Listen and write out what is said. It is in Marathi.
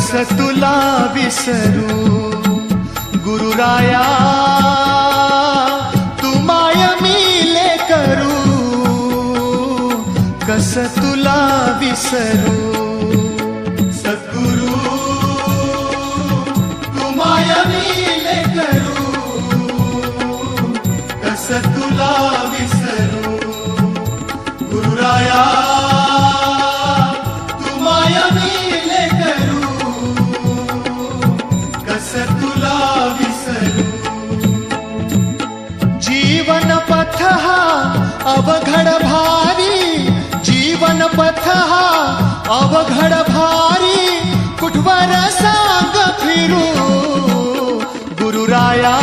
कस तुला विसरू गुरुराया, तू माय मिले करू, कस तुला विसरू सद्गुरु, तू माय मिले करू, कस तुला विसरू गुरुराया, तू माय मिले करू, कस तुला विसरू। जीवन पथ हा अवघड भारी, जीवन पथ हा अवघड भारी, कुठवर सांग फिरू गुरुराया।